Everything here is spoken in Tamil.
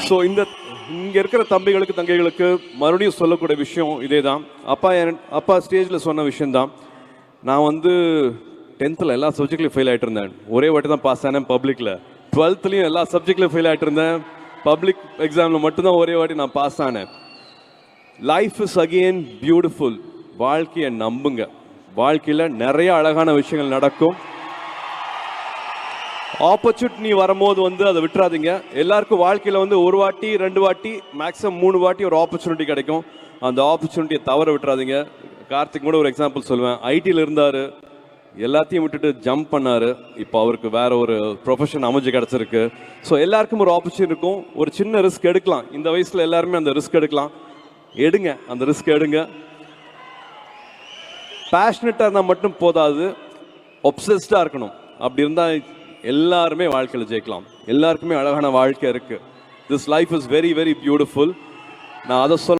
ஸோ இங்கே இருக்கிற தம்பிகளுக்கு தங்கைகளுக்கு மறுபடியும் சொல்லக்கூடிய விஷயம் இதே தான். அப்பா ஸ்டேஜில் சொன்ன விஷயந்தான். நான் வந்து 10th எல்லா சப்ஜெக்ட்லையும் ஃபெயில் ஆகிட்டு இருந்தேன். ஒரே வாட்டி தான் பாஸ் ஆனேன் பப்ளிக்கில். 12thலையும் எல்லா சப்ஜெக்ட்லையும் ஃபெயில் ஆகிட்டு இருந்தேன். பப்ளிக் எக்ஸாமில் மட்டும்தான் ஒரே வாட்டி நான் பாஸ் ஆனேன். Life is again beautiful. வாழ்க்கையை நம்புங்க. வாழ்க்கையில் நிறைய அழகான விஷயங்கள் நடக்கும். ஆப்பர்ச்சுனிட்டி வரும்போது வந்து அதை விட்டுறாதீங்க. எல்லாருக்கும் வாழ்க்கையில் வந்து ஒரு வாட்டி 2 வாட்டி மேக்ஸிமம் 3 வாட்டி ஒரு ஆப்பர்ச்சுனிட்டி கிடைக்கும். அந்த ஆப்பர்ச்சுனிட்டியை தவற விட்டுறாதீங்க. கார்த்திக் கூட ஒரு எக்ஸாம்பிள் சொல்லுவேன். ஐடியில் இருந்தார், எல்லாத்தையும் விட்டுட்டு ஜம்ப் பண்ணார். இப்போ அவருக்கு வேற ஒரு ப்ரொஃபஷன் அமைஞ்சு கிடச்சிருக்கு. ஸோ எல்லாருக்கும் ஒரு ஆப்பர்ச்சுனிட்டி இருக்கும். ஒரு சின்ன ரிஸ்க் எடுக்கலாம். இந்த வயசில் எல்லாருமே அந்த ரிஸ்க் எடுக்கலாம். எடுங்க, அந்த ரிஸ்க் எடுங்க. பேஷனட்டாக இருந்தால் மட்டும் போதாது, ஒப்சஸ்டாக இருக்கணும். அப்படி இருந்தால் எல்லாருமே வாழ்க்கையில் ஜெயிக்கலாம். எல்லாருக்குமே அழகான வாழ்க்கை இருக்குது. This life is very very beautiful. நான் அதை சொல்ல